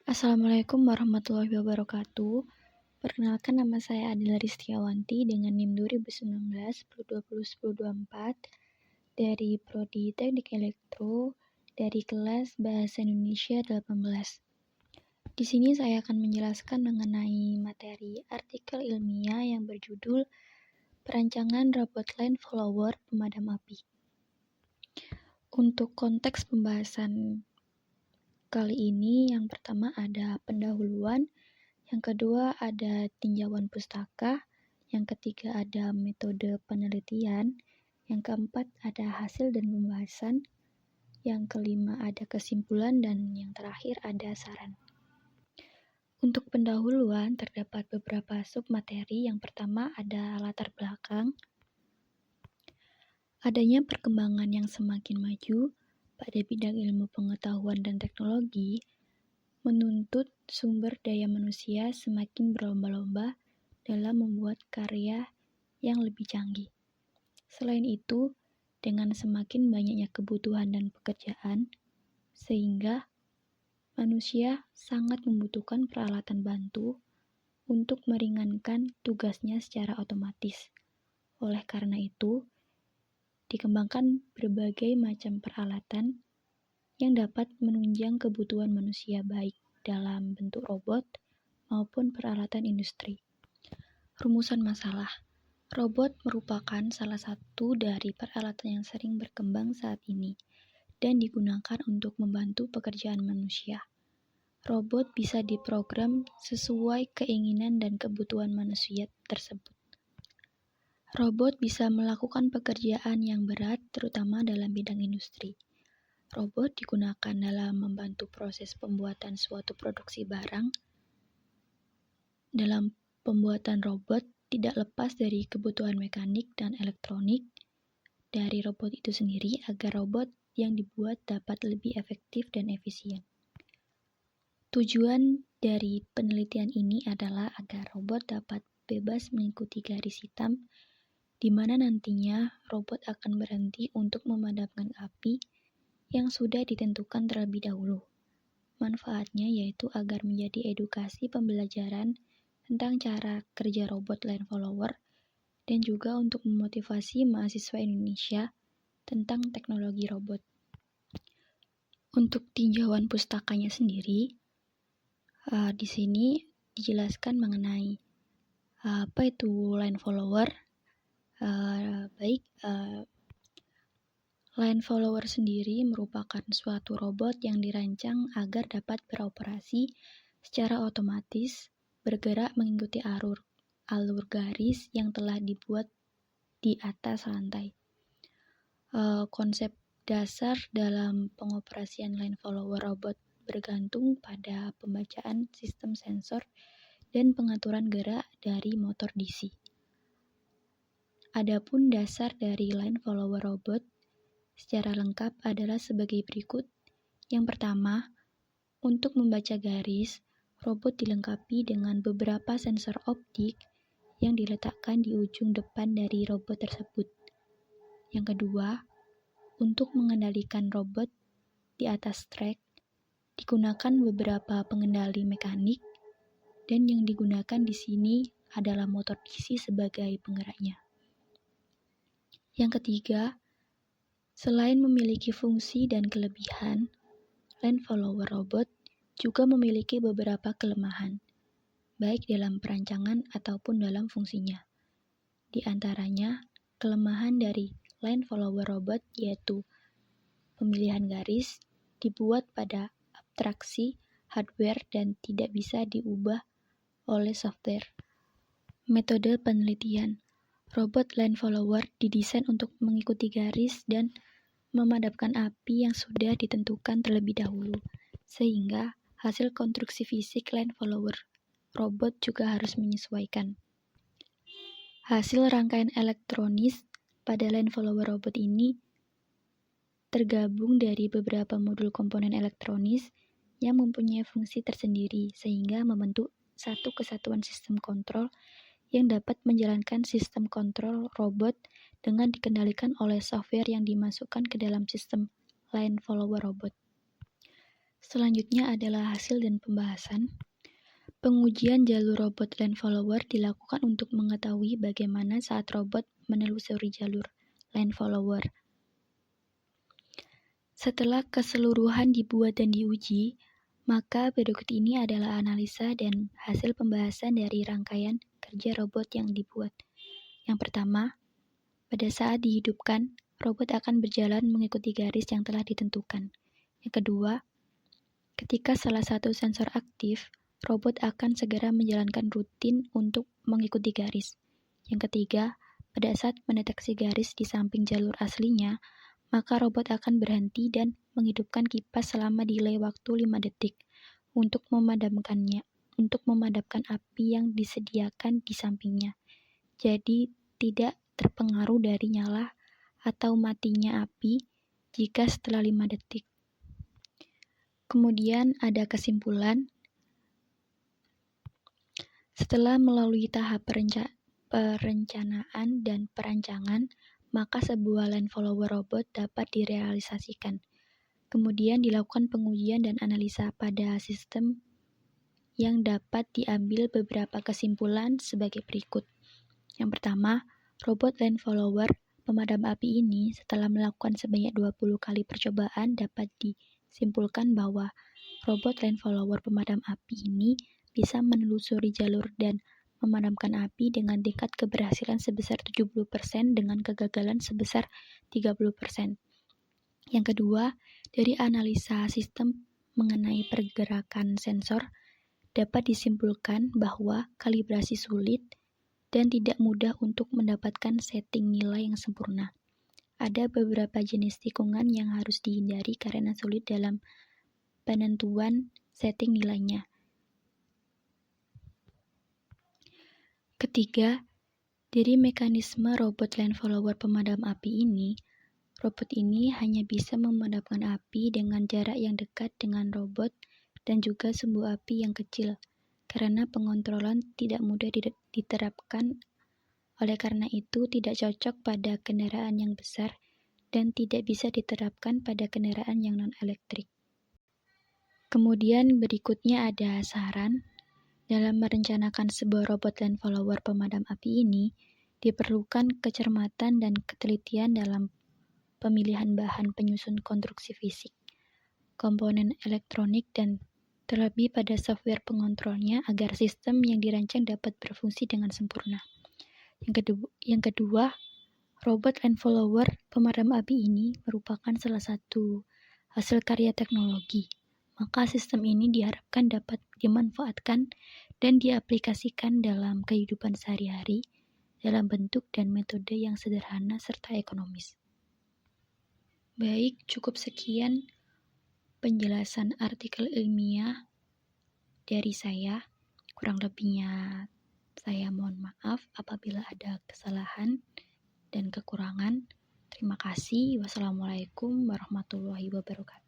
Assalamualaikum warahmatullahi wabarakatuh. Perkenalkan, nama saya Adila Ristiawanti dengan NIM 2019-1020-1024 dari Prodi Teknik Elektro dari kelas Bahasa Indonesia 18. Di sini saya akan menjelaskan mengenai materi artikel ilmiah yang berjudul Perancangan Robot Line Follower Pemadam Api. Untuk konteks pembahasan kali ini, yang pertama ada pendahuluan, yang kedua ada tinjauan pustaka, yang ketiga ada metode penelitian, yang keempat ada hasil dan pembahasan, yang kelima ada kesimpulan, dan yang terakhir ada saran. Untuk pendahuluan terdapat beberapa submateri. Yang pertama ada latar belakang. Adanya perkembangan yang semakin maju pada bidang ilmu pengetahuan dan teknologi menuntut sumber daya manusia semakin berlomba-lomba dalam membuat karya yang lebih canggih. Selain itu, dengan semakin banyaknya kebutuhan dan pekerjaan, sehingga manusia sangat membutuhkan peralatan bantu untuk meringankan tugasnya secara otomatis. Oleh karena itu, dikembangkan berbagai macam peralatan yang dapat menunjang kebutuhan manusia baik dalam bentuk robot maupun peralatan industri. Rumusan masalah. Robot merupakan salah satu dari peralatan yang sering berkembang saat ini dan digunakan untuk membantu pekerjaan manusia. Robot bisa diprogram sesuai keinginan dan kebutuhan manusia tersebut. Robot bisa melakukan pekerjaan yang berat, terutama dalam bidang industri. Robot digunakan dalam membantu proses pembuatan suatu produksi barang. Dalam pembuatan robot tidak lepas dari kebutuhan mekanik dan elektronik dari robot itu sendiri agar robot yang dibuat dapat lebih efektif dan efisien. Tujuan dari penelitian ini adalah agar robot dapat bebas mengikuti garis hitam, di mana nantinya robot akan berhenti untuk memadamkan api yang sudah ditentukan terlebih dahulu. Manfaatnya yaitu agar menjadi edukasi pembelajaran tentang cara kerja robot line follower dan juga untuk memotivasi mahasiswa Indonesia tentang teknologi robot. Untuk tinjauan pustakanya sendiri, di sini dijelaskan mengenai apa itu line follower. Line follower sendiri merupakan suatu robot yang dirancang agar dapat beroperasi secara otomatis, bergerak mengikuti alur garis yang telah dibuat di atas lantai. Konsep dasar dalam pengoperasian line follower robot bergantung pada pembacaan sistem sensor dan pengaturan gerak dari motor DC. Adapun dasar dari line follower robot secara lengkap adalah sebagai berikut. Yang pertama, untuk membaca garis, robot dilengkapi dengan beberapa sensor optik yang diletakkan di ujung depan dari robot tersebut. Yang kedua, untuk mengendalikan robot di atas trek, digunakan beberapa pengendali mekanik, dan yang digunakan di sini adalah motor DC sebagai penggeraknya. Yang ketiga, selain memiliki fungsi dan kelebihan, line follower robot juga memiliki beberapa kelemahan, baik dalam perancangan ataupun dalam fungsinya. Di antaranya, kelemahan dari line follower robot yaitu pemilihan garis dibuat pada abstraksi hardware dan tidak bisa diubah oleh software. Metode penelitian. Robot line follower didesain untuk mengikuti garis dan memadamkan api yang sudah ditentukan terlebih dahulu, sehingga hasil konstruksi fisik line follower robot juga harus menyesuaikan. Hasil rangkaian elektronis pada line follower robot ini tergabung dari beberapa modul komponen elektronis yang mempunyai fungsi tersendiri, sehingga membentuk satu kesatuan sistem kontrol yang dapat menjalankan sistem kontrol robot dengan dikendalikan oleh software yang dimasukkan ke dalam sistem line follower robot. Selanjutnya adalah hasil dan pembahasan. Pengujian jalur robot line follower dilakukan untuk mengetahui bagaimana saat robot menelusuri jalur line follower. Setelah keseluruhan dibuat dan diuji, maka berikut ini adalah analisa dan hasil pembahasan dari rangkaian kerja robot yang dibuat. Yang pertama, pada saat dihidupkan, robot akan berjalan mengikuti garis yang telah ditentukan. Yang kedua, ketika salah satu sensor aktif, robot akan segera menjalankan rutin untuk mengikuti garis. Yang ketiga, pada saat mendeteksi garis di samping jalur aslinya, maka robot akan berhenti dan menghidupkan kipas selama delay waktu 5 detik untuk memadamkan api yang disediakan di sampingnya. Jadi tidak terpengaruh dari nyala atau matinya api jika setelah 5 detik. Kemudian ada kesimpulan. Setelah melalui tahap perencanaan dan perancangan, maka sebuah line follower robot dapat direalisasikan. Kemudian dilakukan pengujian dan analisa pada sistem yang dapat diambil beberapa kesimpulan sebagai berikut. Yang pertama, robot line follower pemadam api ini setelah melakukan sebanyak 20 kali percobaan dapat disimpulkan bahwa robot line follower pemadam api ini bisa menelusuri jalur dan memadamkan api dengan tingkat keberhasilan sebesar 70% dengan kegagalan sebesar 30%. Yang kedua, dari analisa sistem mengenai pergerakan sensor, dapat disimpulkan bahwa kalibrasi sulit dan tidak mudah untuk mendapatkan setting nilai yang sempurna. Ada beberapa jenis tikungan yang harus dihindari karena sulit dalam penentuan setting nilainya. Ketiga, dari mekanisme robot line follower pemadam api ini, robot ini hanya bisa memadamkan api dengan jarak yang dekat dengan robot dan juga sumbu api yang kecil, karena pengontrolan tidak mudah diterapkan. Oleh karena itu, tidak cocok pada kendaraan yang besar dan tidak bisa diterapkan pada kendaraan yang non-elektrik. Kemudian berikutnya ada saran. Dalam merencanakan sebuah robot line follower pemadam api ini, diperlukan kecermatan dan ketelitian dalam pemilihan bahan penyusun konstruksi fisik, komponen elektronik, dan terlebih pada software pengontrolnya agar sistem yang dirancang dapat berfungsi dengan sempurna. Yang kedua, robot line follower pemadam api ini merupakan salah satu hasil karya teknologi. Maka sistem ini diharapkan dapat dimanfaatkan dan diaplikasikan dalam kehidupan sehari-hari dalam bentuk dan metode yang sederhana serta ekonomis. Baik, cukup sekian penjelasan artikel ilmiah dari saya. Kurang lebihnya saya mohon maaf apabila ada kesalahan dan kekurangan. Terima kasih. Wassalamualaikum warahmatullahi wabarakatuh.